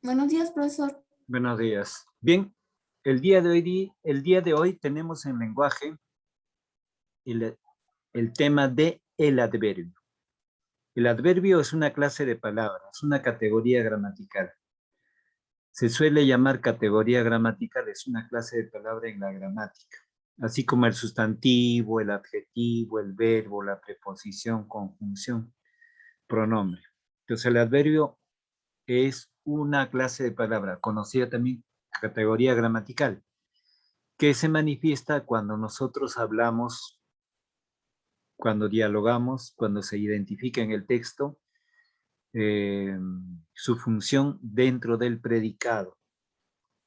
Buenos días, profesor. Buenos días. Bien, el día de hoy tenemos en lenguaje el tema de el adverbio. El adverbio es una clase de palabras, una categoría gramatical. Se suele llamar categoría gramatical, es una clase de palabra en la gramática, así como el sustantivo, el adjetivo, el verbo, la preposición, conjunción, pronombre. Entonces el adverbio es una clase de palabra, conocida también categoría gramatical, que se manifiesta cuando nosotros hablamos, cuando dialogamos, cuando se identifica en el texto su función dentro del predicado.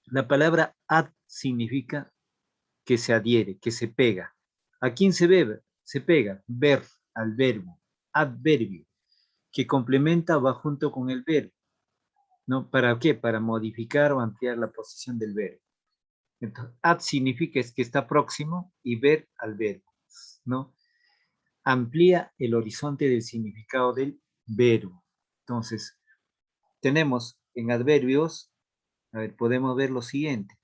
La palabra ad significa que se adhiere, que se pega. ¿A quién se ve? Se pega, ver, al verbo, adverbio, que complementa o va junto con el verbo. ¿No? ¿Para qué? Para modificar o ampliar la posición del verbo. Entonces, ad significa es que está próximo y ver al verbo, ¿no? Amplía el horizonte del significado del verbo. Entonces, tenemos en adverbios, a ver, podemos ver lo siguiente.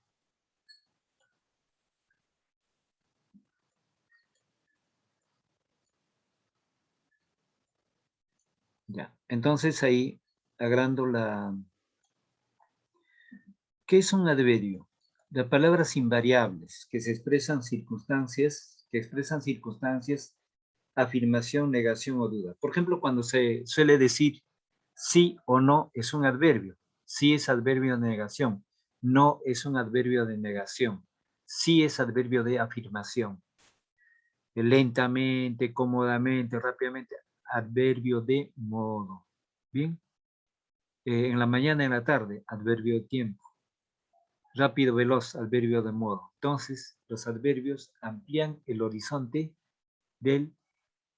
Ya, entonces ahí, agrando la... ¿Qué es un adverbio? Las palabras invariables que expresan circunstancias, afirmación, negación o duda. Por ejemplo, cuando se suele decir sí o no es un adverbio. Sí es adverbio de negación. No es un adverbio de negación. Sí es adverbio de afirmación. Lentamente, cómodamente, rápidamente. Adverbio de modo. Bien. En la mañana, en la tarde, adverbio de tiempo. Rápido, veloz, adverbio de modo. Entonces, los adverbios amplían el horizonte del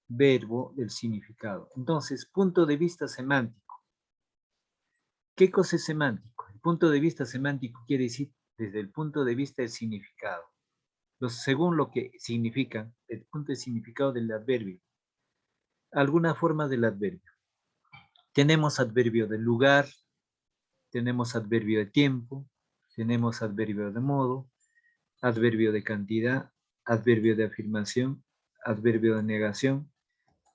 verbo, del significado. Entonces, punto de vista semántico. ¿Qué cosa es semántico? El punto de vista semántico quiere decir desde el punto de vista del significado. Según lo que significa, el punto de significado del adverbio. Alguna forma del adverbio. Tenemos adverbio de lugar, tenemos adverbio de tiempo, tenemos adverbio de modo, adverbio de cantidad, adverbio de afirmación, adverbio de negación,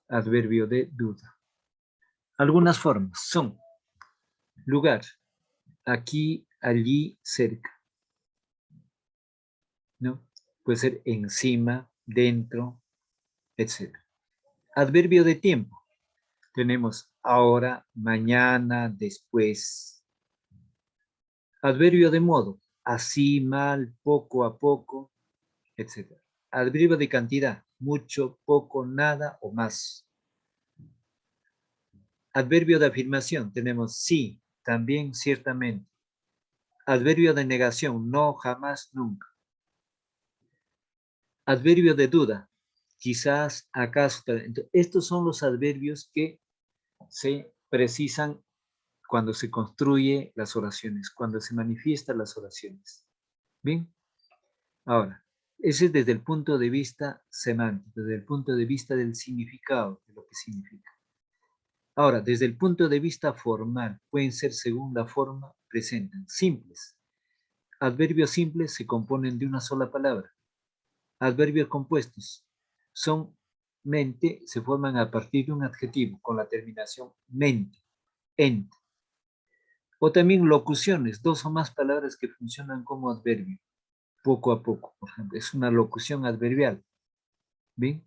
adverbio de duda. Algunas formas son lugar, aquí, allí, cerca, ¿no? Puede ser encima, dentro, etc. Adverbio de tiempo. Tenemos ahora, mañana, después. Adverbio de modo. Así, mal, poco a poco, etc. Adverbio de cantidad. Mucho, poco, nada o más. Adverbio de afirmación. Tenemos sí, también, ciertamente. Adverbio de negación. No, jamás, nunca. Adverbio de duda. Quizás, acaso. Entonces, estos son los adverbios que se precisan cuando se construye las oraciones, cuando se manifiestan las oraciones. Bien, ahora, ese es desde el punto de vista semántico, desde el punto de vista del significado de lo que significa. Ahora, desde el punto de vista formal, pueden ser según la forma presentan, simples. Adverbios simples se componen de una sola palabra. Adverbios compuestos son mente, se forman a partir de un adjetivo con la terminación mente, ent. O también locuciones, dos o más palabras que funcionan como adverbio, poco a poco, por ejemplo, es una locución adverbial. ¿Bien?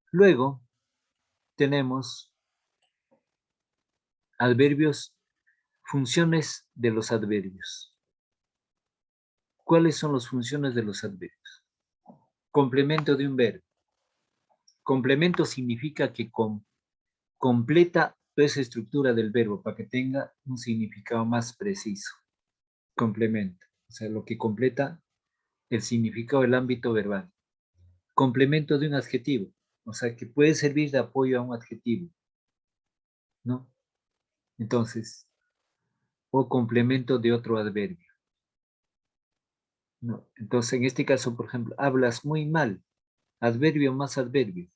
Luego tenemos adverbios, funciones de los adverbios. ¿Cuáles son las funciones de los adverbios? Complemento de un verbo. Complemento significa que completa toda esa estructura del verbo para que tenga un significado más preciso. Complemento, o sea, lo que completa el significado del ámbito verbal. Complemento de un adjetivo, o sea, que puede servir de apoyo a un adjetivo, ¿no? Entonces, o complemento de otro adverbio, ¿no? Entonces, en este caso, por ejemplo, hablas muy mal, adverbio más adverbio.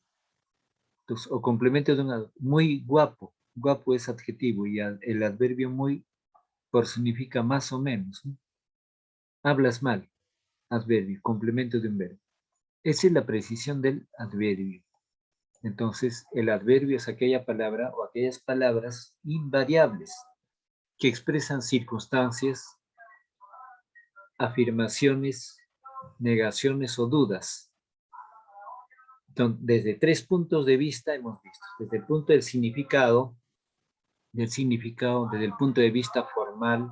Entonces, o complemento de un muy guapo, guapo es adjetivo y el adverbio muy Por significa más o menos, ¿no? Hablas mal, adverbio, complemento de un verbo. Esa es la precisión del adverbio. Entonces, el adverbio es aquella palabra o aquellas palabras invariables que expresan circunstancias, afirmaciones, negaciones o dudas. Entonces, desde 3 puntos de vista hemos visto. Desde el punto del significado, desde el punto de vista formal,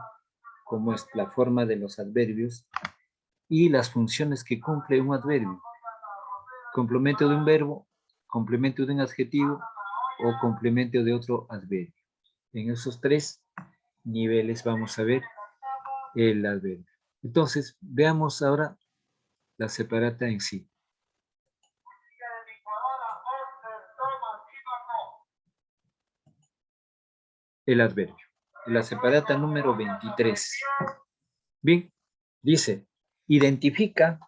como es la forma de los adverbios, y las funciones que cumple un adverbio. Complemento de un verbo, complemento de un adjetivo o complemento de otro adverbio. En esos 3 niveles vamos a ver el adverbio. Entonces, veamos ahora la separata en sí. El adverbio. La separata número 23. Bien, dice, identifica.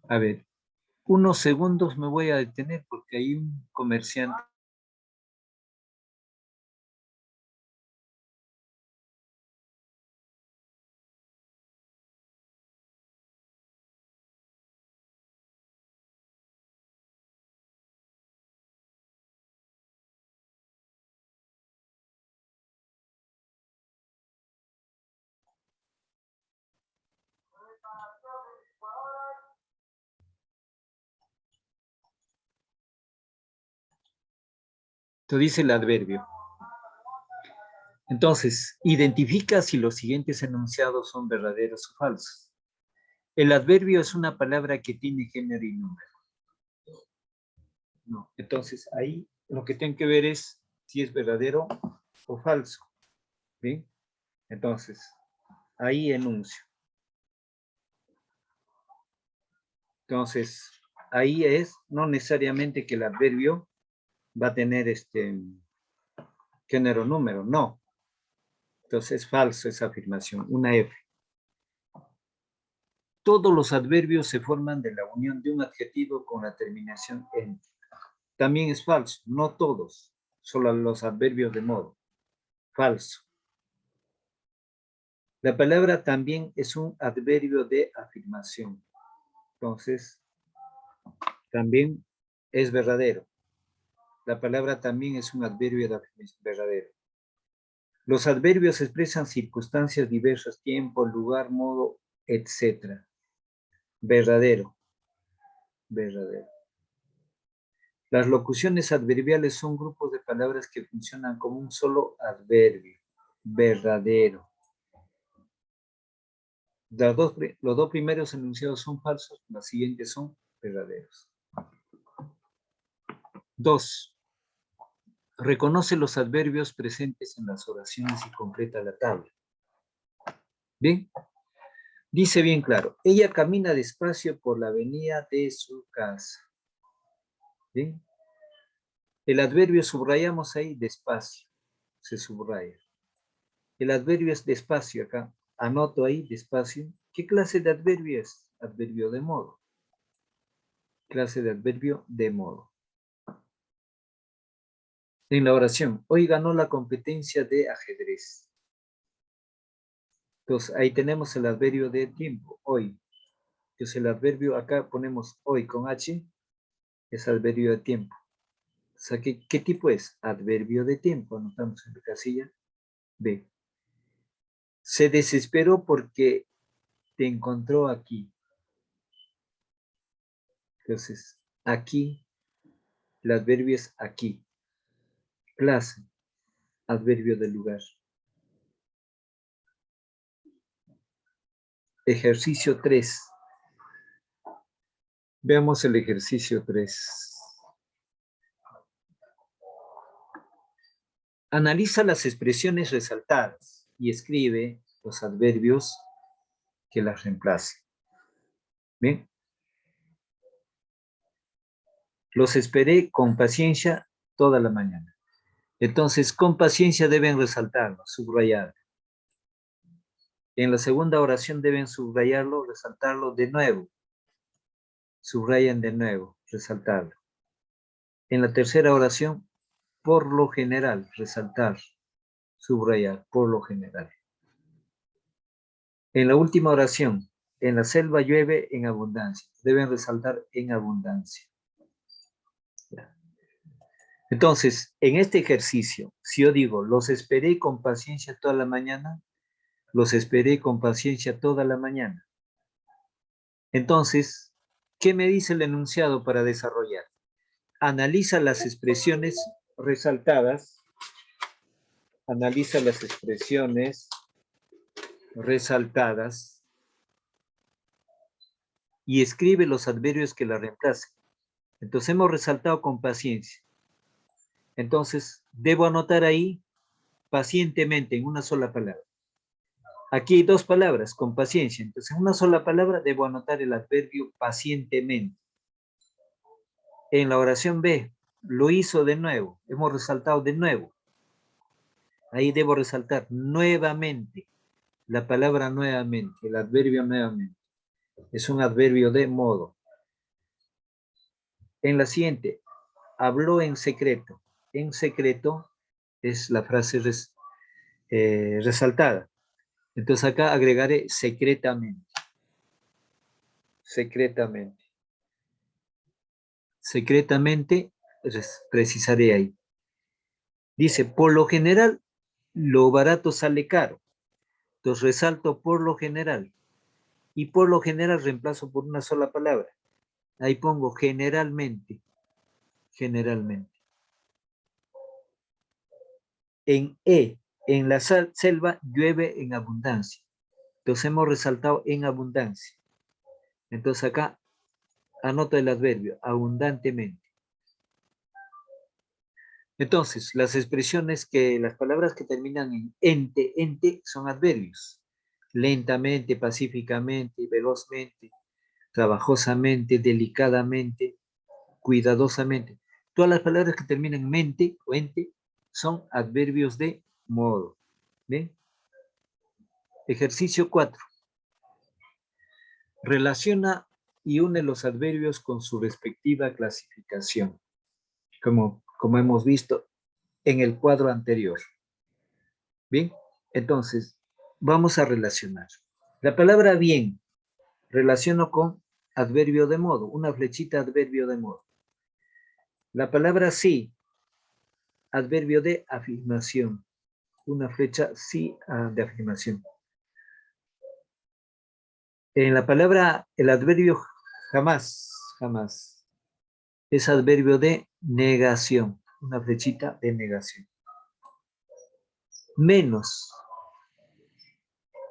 A ver, unos segundos me voy a detener porque hay un comerciante. Esto dice el adverbio. Entonces, identifica si los siguientes enunciados son verdaderos o falsos. El adverbio es una palabra que tiene género y número. No. Entonces, ahí lo que tienen que ver es si es verdadero o falso. ¿Bien? Entonces, ahí enuncio. Entonces, ahí es no necesariamente que el adverbio va a tener género número, no. Entonces es falso esa afirmación, una F. Todos los adverbios se forman de la unión de un adjetivo con la terminación en. También es falso, no todos, solo los adverbios de modo. Falso. La palabra también es un adverbio de afirmación. Entonces, también es verdadero. La palabra también es un adverbio de verdadero. Los adverbios expresan circunstancias diversas, tiempo, lugar, modo, etc. Verdadero. Verdadero. Las locuciones adverbiales son grupos de palabras que funcionan como un solo adverbio. Verdadero. Los dos primeros enunciados son falsos, los siguientes son verdaderos. 2. Reconoce los adverbios presentes en las oraciones y completa la tabla. Bien. Dice bien claro, ella camina despacio por la avenida de su casa. ¿Bien? El adverbio subrayamos ahí despacio, se subraya. El adverbio es despacio acá, anoto ahí despacio. ¿Qué clase de adverbio es? Adverbio de modo. Clase de adverbio de modo. En la oración, hoy ganó la competencia de ajedrez. Entonces, ahí tenemos el adverbio de tiempo, hoy. Entonces, el adverbio acá ponemos hoy con H, es adverbio de tiempo. O sea, ¿qué tipo es? Adverbio de tiempo. Anotamos en la casilla B. Se desesperó porque te encontró aquí. Entonces, aquí, el adverbio es aquí. Clase, adverbio de lugar. Ejercicio 3. Veamos el ejercicio 3. Analiza las expresiones resaltadas y escribe los adverbios que las reemplacen. Bien. Los esperé con paciencia toda la mañana. Entonces, con paciencia deben resaltarlo, subrayarlo. En la segunda oración deben subrayarlo, resaltarlo de nuevo. Subrayan de nuevo, resaltarlo. En la tercera oración, por lo general, resaltar. Subrayar, por lo general. En la última oración, en la selva llueve en abundancia. Deben resaltar en abundancia. Ya. Entonces, en este ejercicio, si yo digo, los esperé con paciencia toda la mañana, los esperé con paciencia toda la mañana. Entonces, ¿qué me dice el enunciado para desarrollar? Analiza las expresiones resaltadas. Analiza las expresiones resaltadas y escribe los adverbios que la reemplacen. Entonces hemos resaltado con paciencia. Entonces debo anotar ahí pacientemente en una sola palabra. Aquí hay dos palabras, con paciencia. Entonces en una sola palabra debo anotar el adverbio pacientemente. En la oración B, lo hizo de nuevo. Hemos resaltado de nuevo. Ahí debo resaltar nuevamente. La palabra nuevamente, el adverbio nuevamente. Es un adverbio de modo. En la siguiente, habló en secreto. En secreto es la frase resaltada. Entonces acá agregaré secretamente. Secretamente. Secretamente, precisaré ahí. Dice, por lo general, lo barato sale caro. Entonces resalto por lo general. Y por lo general reemplazo por una sola palabra. Ahí pongo generalmente. Generalmente. En E, en la selva llueve en abundancia. Entonces hemos resaltado en abundancia. Entonces acá anoto el adverbio, abundantemente. Entonces, las palabras que terminan en ente son adverbios. Lentamente, pacíficamente, velozmente, trabajosamente, delicadamente, cuidadosamente. Todas las palabras que terminan en mente o ente son adverbios de modo. ¿Ven? Ejercicio 4. Relaciona y une los adverbios con su respectiva clasificación, como hemos visto en el cuadro anterior. Bien, entonces vamos a relacionar. La palabra bien relaciono con adverbio de modo, una flechita adverbio de modo. La palabra sí, adverbio de afirmación, una flecha sí de afirmación. En la palabra, el adverbio jamás, jamás, es adverbio de negación, una flechita de negación. Menos,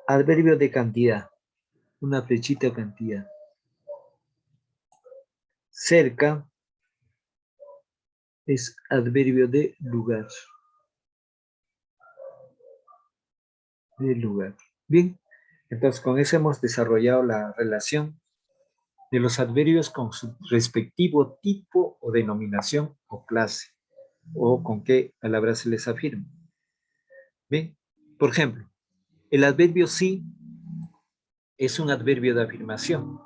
adverbio de cantidad, una flechita de cantidad. Cerca es adverbio de lugar. De lugar. Bien, entonces con eso hemos desarrollado la relación de los adverbios con su respectivo tipo o denominación o clase, o con qué palabra se les afirma. Bien, por ejemplo, el adverbio sí es un adverbio de afirmación.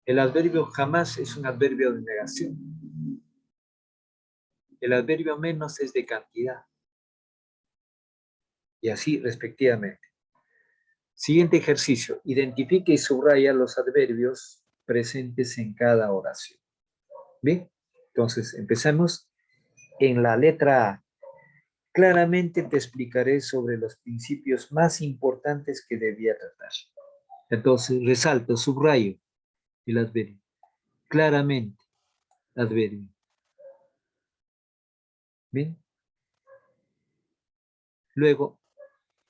El adverbio jamás es un adverbio de negación. El adverbio menos es de cantidad. Y así respectivamente. Siguiente ejercicio. Identifique y subraya los adverbios presentes en cada oración. Bien, entonces empezamos en la letra A. Claramente te explicaré sobre los principios más importantes que debía tratar. Entonces resalto, subrayo el adverbio. Claramente, adverbio. Bien. Luego,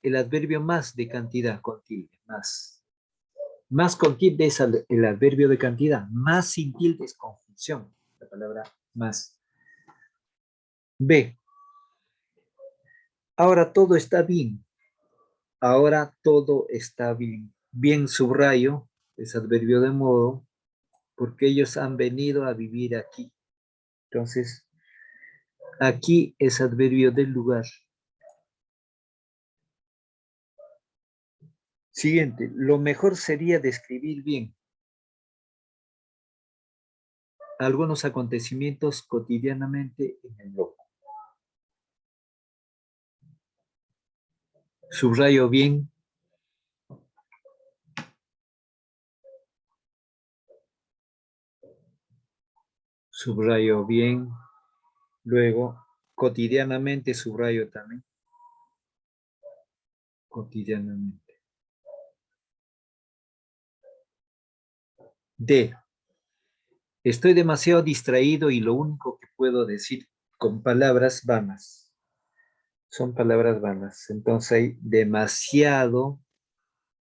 el adverbio más de cantidad con tilde, más. Más con tilde es el adverbio de cantidad. Más sin tilde es conjunción. La palabra más. B. Ahora todo está bien. Ahora todo está bien. Bien subrayo, es adverbio de modo, porque ellos han venido a vivir aquí. Entonces, aquí es adverbio del lugar. Siguiente, lo mejor sería describir bien algunos acontecimientos cotidianamente en el loco. Subrayo bien. Subrayo bien. Luego, cotidianamente subrayo también. Cotidianamente. D. Estoy demasiado distraído y lo único que puedo decir con palabras vanas. Son palabras vanas. Entonces hay demasiado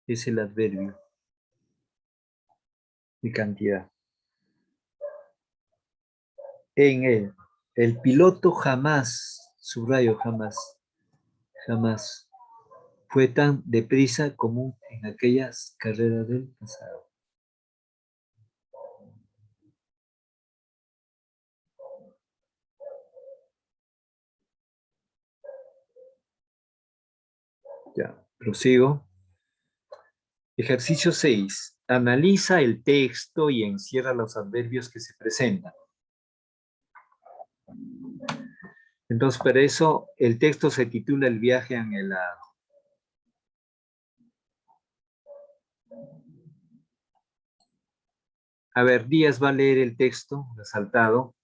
es el adverbio de cantidad. En él, el piloto jamás, subrayo jamás, fue tan deprisa como en aquellas carreras del pasado. Ya, prosigo. Ejercicio 6. Analiza el texto y encierra los adverbios que se presentan. Entonces, para eso, el texto se titula El viaje anhelado. A ver, Díaz va a leer el texto resaltado.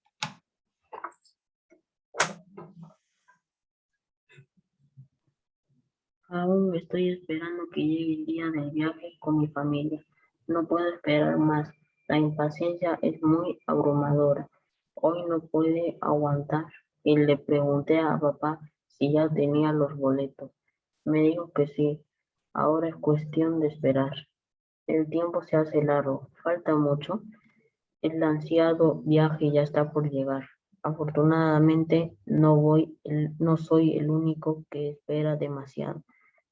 Aún estoy esperando que llegue el día del viaje con mi familia. No puedo esperar más. La impaciencia es muy abrumadora. Hoy no puede aguantar. Y le pregunté a papá si ya tenía los boletos. Me dijo que sí. Ahora es cuestión de esperar. El tiempo se hace largo. Falta mucho. El ansiado viaje ya está por llegar. Afortunadamente no soy el único que espera demasiado.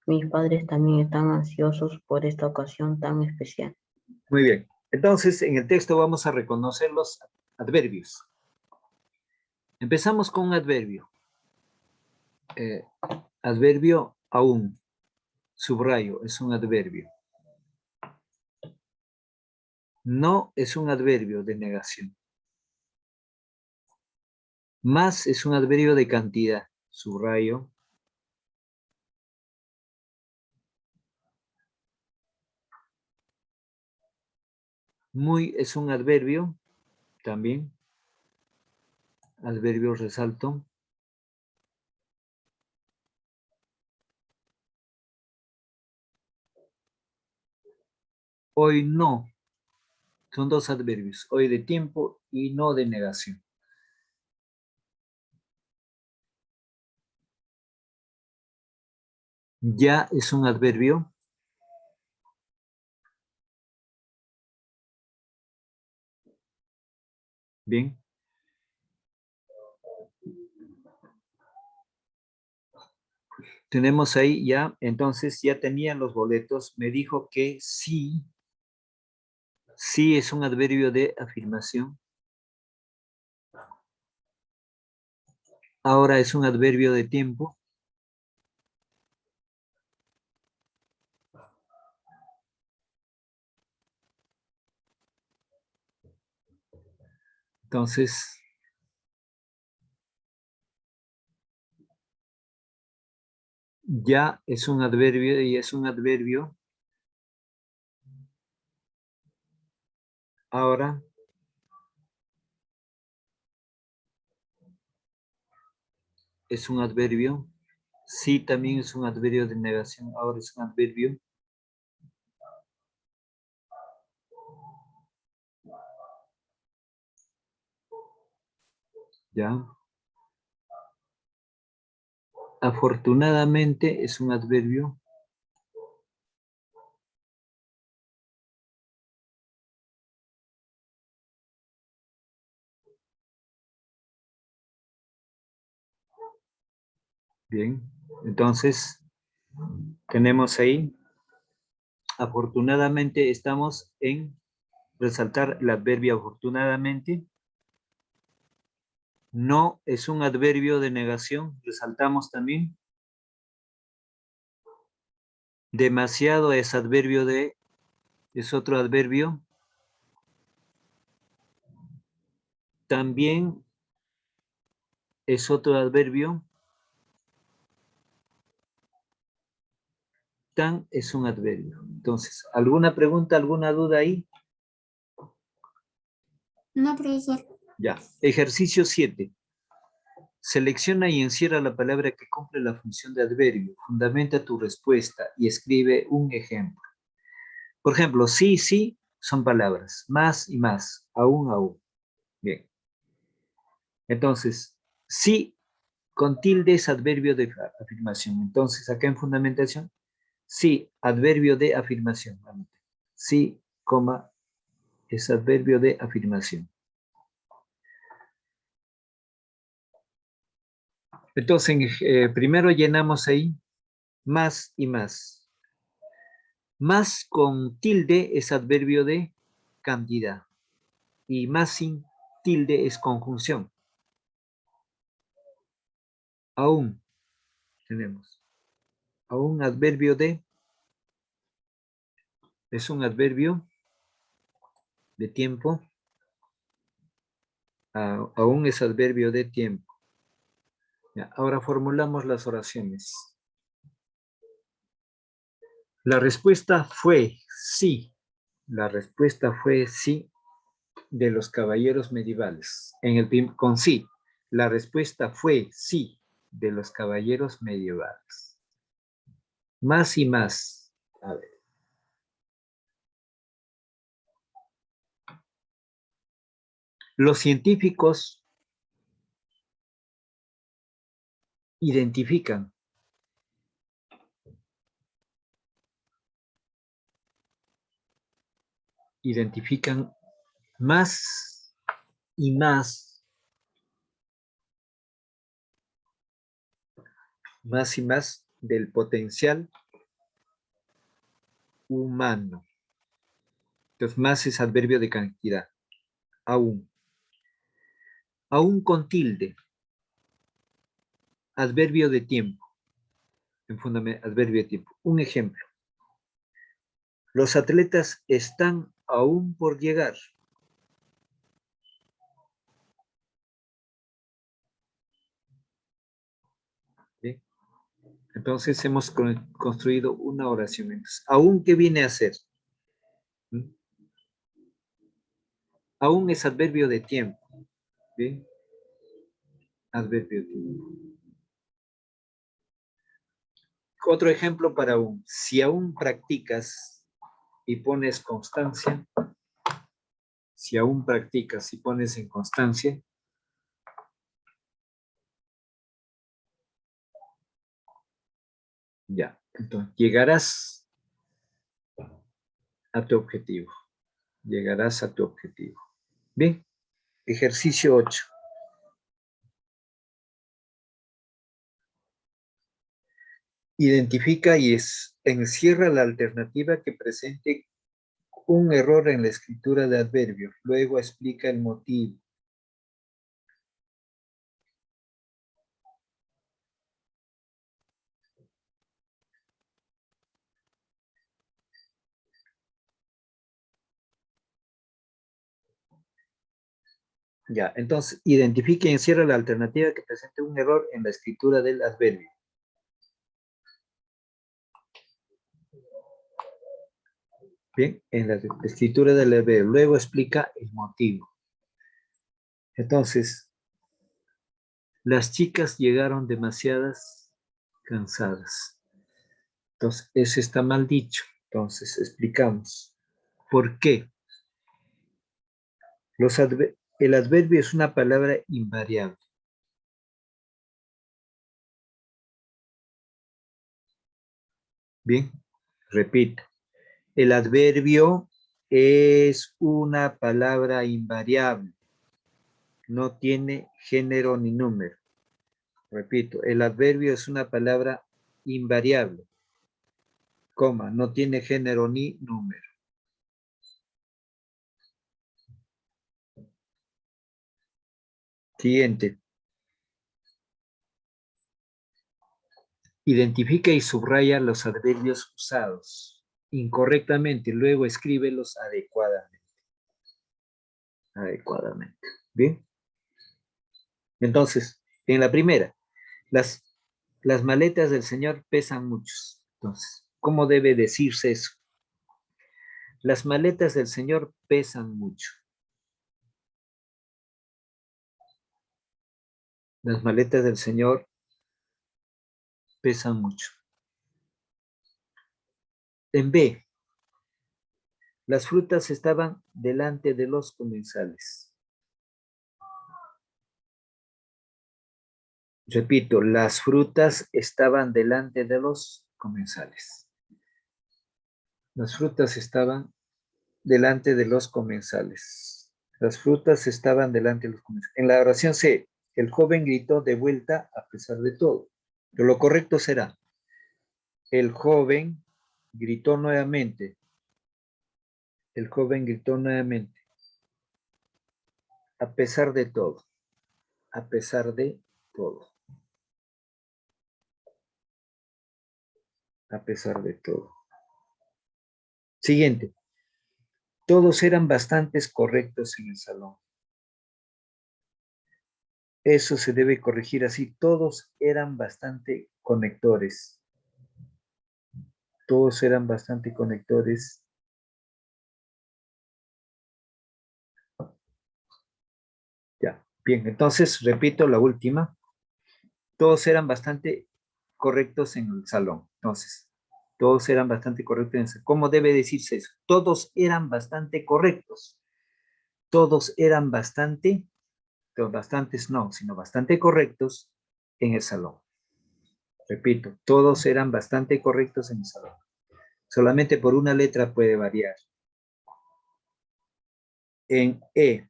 Mis padres también están ansiosos por esta ocasión tan especial. Muy bien. Entonces, en el texto vamos a reconocer los adverbios. Empezamos con un adverbio. Adverbio aún. Subrayo, es un adverbio. No es un adverbio de negación. Más es un adverbio de cantidad. Subrayo. Muy es un adverbio también. Adverbio resalto. Hoy no. Son dos adverbios. Hoy de tiempo y no de negación. Ya es un adverbio. Bien. Tenemos ahí ya, entonces ya tenían los boletos. Me dijo que sí. Sí es un adverbio de afirmación. Ahora es un adverbio de tiempo. Entonces, ya es un adverbio y es un adverbio. Ahora es un adverbio. Sí también es un adverbio de negación. Ahora es un adverbio. Ya. Afortunadamente es un adverbio. Bien. Entonces, tenemos ahí. Afortunadamente estamos en resaltar el adverbio afortunadamente. No es un adverbio de negación. Resaltamos también. Demasiado es adverbio de, es otro adverbio. También es otro adverbio. Tan es un adverbio. Entonces, ¿alguna pregunta, alguna duda ahí? No, profesor. Ya. Ejercicio 7. Selecciona y encierra la palabra que cumple la función de adverbio. Fundamenta tu respuesta y escribe un ejemplo. Por ejemplo, sí, sí son palabras. Más y más. Aún, aún. Bien. Entonces, sí con tilde es adverbio de afirmación. Entonces, acá en fundamentación, sí, adverbio de afirmación. Sí, coma, es adverbio de afirmación. Entonces, primero llenamos ahí más y más. Más con tilde es adverbio de cantidad. Y más sin tilde es conjunción. Aún tenemos. Aún adverbio de es un adverbio de tiempo. Aún es adverbio de tiempo. Ya, ahora formulamos las oraciones. La respuesta fue sí. La respuesta fue sí de los caballeros medievales. Con sí. La respuesta fue sí de los caballeros medievales. Más y más. A ver. Los científicos identifican más y más del potencial humano. Entonces, más es adverbio de cantidad. Aún. Aún con tilde. Adverbio de tiempo. En fundamento, adverbio de tiempo. Un ejemplo. Los atletas están aún por llegar. ¿Sí? Entonces hemos construido una oración. Entonces, ¿aún qué viene a ser? ¿Mm? Aún es adverbio de tiempo. ¿Sí? Adverbio de tiempo. Otro ejemplo para aún. Si aún practicas y pones constancia, si aún practicas y pones en constancia, ya, entonces llegarás a tu objetivo. Llegarás a tu objetivo. Bien, ejercicio 8. Identifica y encierra la alternativa que presente un error en la escritura de adverbios. Luego explica el motivo. Ya, entonces, identifica y encierra la alternativa que presente un error en la escritura del adverbio. Bien, en la escritura del adverbio. Luego explica el motivo. Entonces, las chicas llegaron demasiadas cansadas. Entonces, ese está mal dicho. Entonces, explicamos. ¿Por qué? El adverbio es una palabra invariable. Bien, repito. El adverbio es una palabra invariable. No tiene género ni número. Repito, el adverbio es una palabra invariable. Coma, no tiene género ni número. Siguiente. Identifica y subraya los adverbios usados incorrectamente, luego escríbelos adecuadamente. Adecuadamente. Bien. Entonces, en la primera, las maletas del Señor pesan muchos. Entonces, ¿cómo debe decirse eso? Las maletas del Señor pesan mucho. Las maletas del Señor pesan mucho. En B, las frutas estaban delante de los comensales. Repito, las frutas estaban delante de los comensales. Las frutas estaban delante de los comensales. Las frutas estaban delante de los comensales. En la oración C, el joven gritó de vuelta a pesar de todo. Pero lo correcto será, el joven gritó nuevamente. El joven gritó nuevamente. A pesar de todo. A pesar de todo. A pesar de todo. Siguiente. Todos eran bastante correctos en el salón. Eso se debe corregir así. Todos eran bastante conectores. Todos eran bastante conectores. Ya, bien. Entonces, repito la última. Todos eran bastante correctos en el salón. Entonces, todos eran bastante correctos en el salón. ¿Cómo debe decirse eso? Todos eran bastante correctos. Todos eran bastante, bastantes no, sino bastante correctos en el salón. Repito, todos eran bastante correctos en el salón. Solamente por una letra puede variar. En E,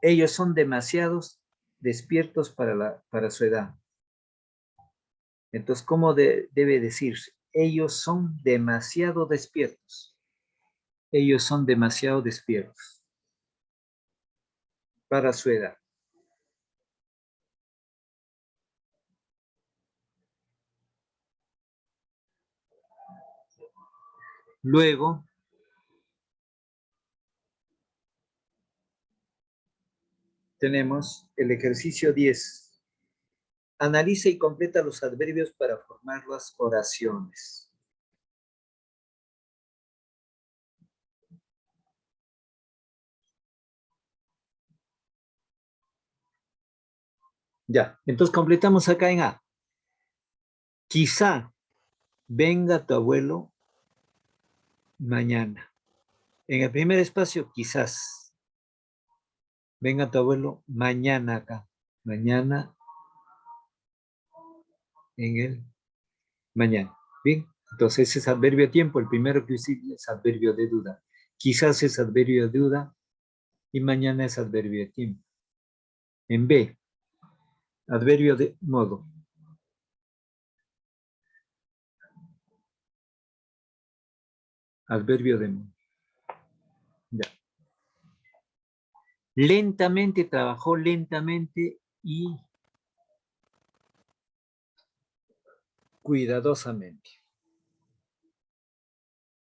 ellos son demasiados despiertos para su edad. Entonces, ¿cómo debe decirse? Ellos son demasiado despiertos. Ellos son demasiado despiertos para su edad. Luego, tenemos el ejercicio 10. Analiza y completa los adverbios para formar las oraciones. Ya, entonces completamos acá en A. Quizá venga tu abuelo mañana. En el primer espacio, quizás. Venga tu abuelo mañana acá. Mañana en el mañana. Bien, entonces es adverbio de tiempo. El primero que hicimos es adverbio de duda. Quizás es adverbio de duda y mañana es adverbio de tiempo. En B, adverbio de modo. Adverbio de modo. Ya. Lentamente, trabajó lentamente y cuidadosamente.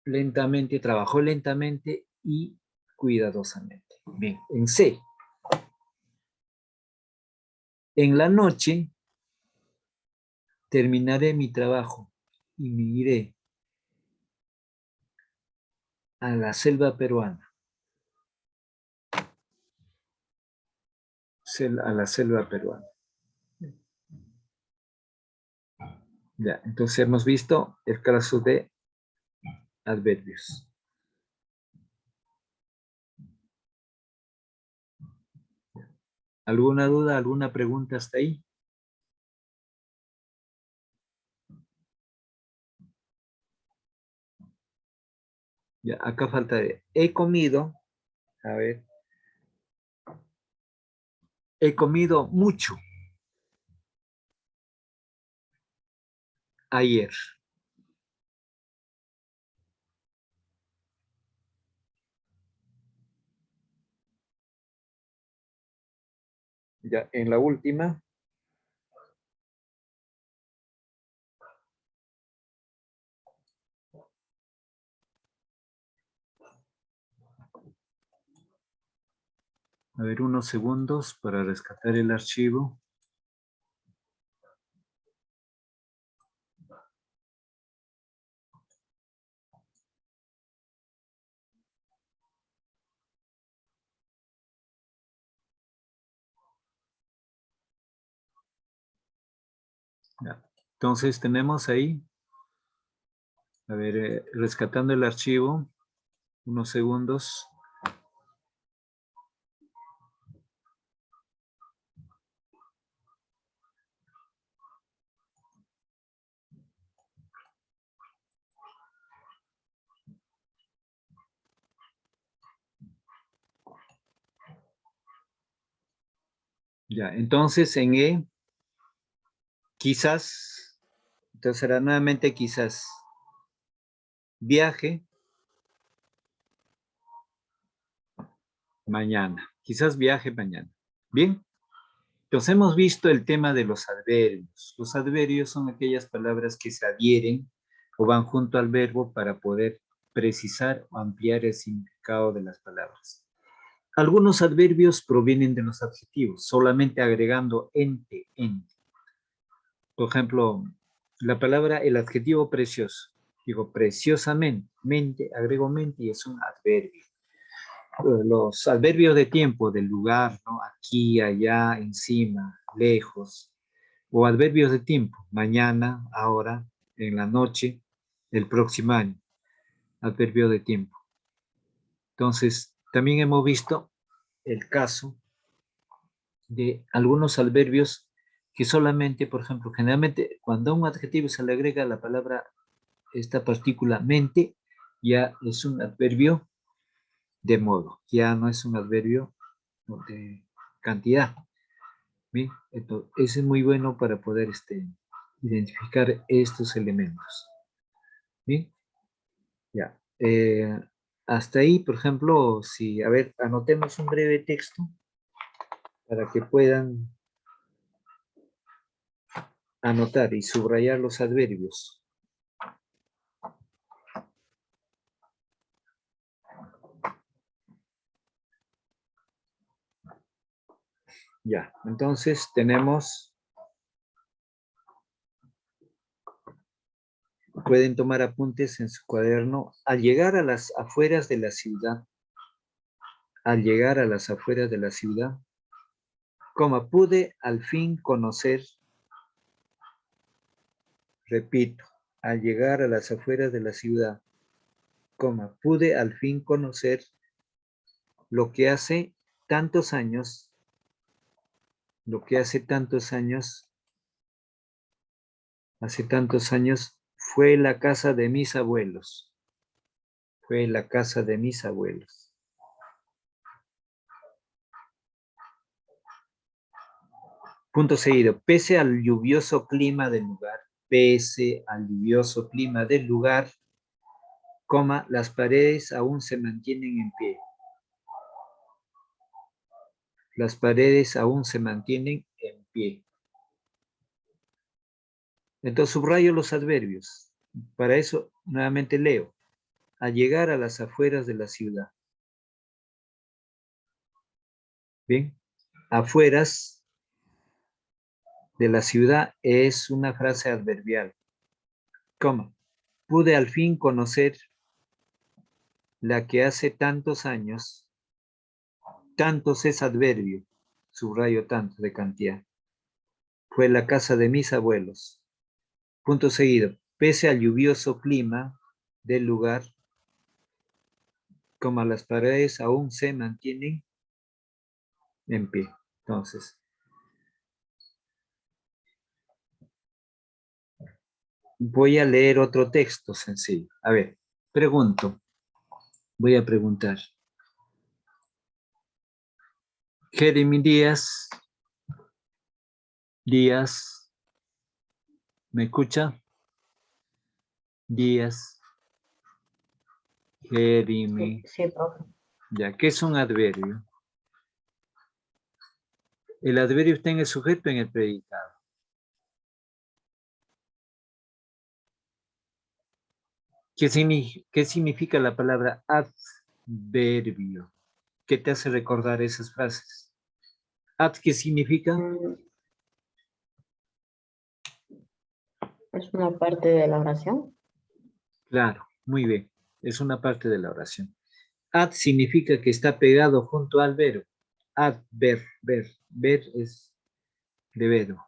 Lentamente, trabajó lentamente y cuidadosamente. Bien, en C. En la noche terminaré mi trabajo y me iré a la selva peruana. A la selva peruana. Ya, entonces hemos visto el caso de adverbios. ¿Alguna duda, alguna pregunta hasta ahí? Ya, acá falta de he comido, a ver, he comido mucho ayer. Ya, en la última. A ver, unos segundos para rescatar el archivo. Ya. Entonces tenemos ahí, a ver, rescatando el archivo, unos segundos. Ya, entonces en E, quizás, entonces será nuevamente quizás, viaje, mañana, quizás viaje mañana. Bien, entonces hemos visto el tema de los adverbios. Los adverbios son aquellas palabras que se adhieren o van junto al verbo para poder precisar o ampliar el significado de las palabras. Algunos adverbios provienen de los adjetivos, solamente agregando ente, ente. Por ejemplo, la palabra, el adjetivo precioso. Digo preciosamente, mente, agrego mente y es un adverbio. Los adverbios de tiempo, del lugar, ¿no? Aquí, allá, encima, lejos. O adverbios de tiempo, mañana, ahora, en la noche, el próximo año. Adverbio de tiempo. Entonces, también hemos visto el caso de algunos adverbios que solamente, por ejemplo, generalmente cuando a un adjetivo se le agrega la palabra, esta partícula mente, ya es un adverbio de modo, ya no es un adverbio de cantidad. ¿Bien? Entonces, ese es muy bueno para poder identificar estos elementos. ¿Bien? Ya. Hasta ahí, por ejemplo, si, a ver, anotemos un breve texto para que puedan anotar y subrayar los adverbios. Ya, entonces tenemos, pueden tomar apuntes en su cuaderno. Al llegar a las afueras de la ciudad, al llegar a las afueras de la ciudad, pude al fin conocer, repito, al llegar a las afueras de la ciudad, pude al fin conocer lo que hace tantos años, lo que hace tantos años fue la casa de mis abuelos, fue la casa de mis abuelos. Punto seguido, pese al lluvioso clima del lugar, pese al lluvioso clima del lugar, las paredes aún se mantienen en pie. Las paredes aún se mantienen en pie. Entonces subrayo los adverbios. Para eso nuevamente leo. Al llegar a las afueras de la ciudad. Bien, afueras de la ciudad es una frase adverbial. Pude al fin conocer la que hace tantos años, tantos es adverbio, subrayo tanto de cantidad, fue la casa de mis abuelos. Punto seguido, pese al lluvioso clima del lugar, las paredes aún se mantienen en pie. Entonces, voy a leer otro texto sencillo. A ver, voy a preguntar. Jeremy Díaz, ¿me escucha? Díaz, Jeremy. Sí, profe. Ya, ¿qué es un adverbio? El adverbio está en el sujeto, en el predicado. ¿Qué significa la palabra adverbio? ¿Qué te hace recordar esas frases? Ad, ¿qué significa? Es una parte de la oración. Claro, muy bien. Es una parte de la oración. Ad significa que está pegado junto al verbo. Ver es de verbo.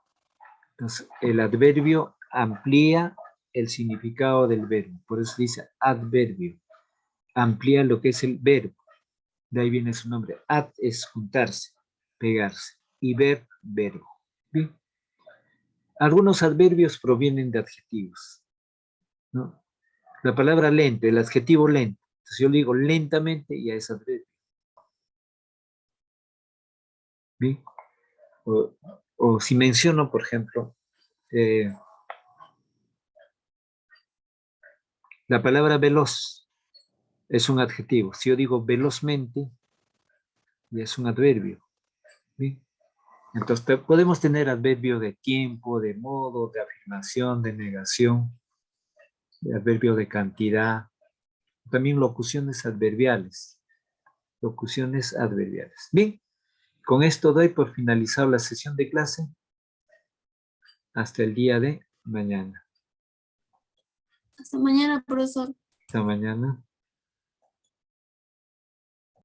Entonces, el adverbio amplía el significado del verbo. Por eso dice adverbio. Amplía lo que es el verbo. De ahí viene su nombre. Ad es juntarse, pegarse. Y verbo. Bien. Algunos adverbios provienen de adjetivos, ¿no? La palabra lento, el adjetivo lento. Entonces yo le digo lentamente, ya es adverbio. ¿Bien? O si menciono, por ejemplo, la palabra veloz es un adjetivo. Si yo digo velozmente, ya es un adverbio. ¿Bien? Entonces podemos tener adverbio de tiempo, de modo, de afirmación, de negación, de adverbio de cantidad. También locuciones adverbiales. Locuciones adverbiales. Bien, con esto doy por finalizado la sesión de clase. Hasta el día de mañana. Hasta mañana, profesor. Hasta mañana.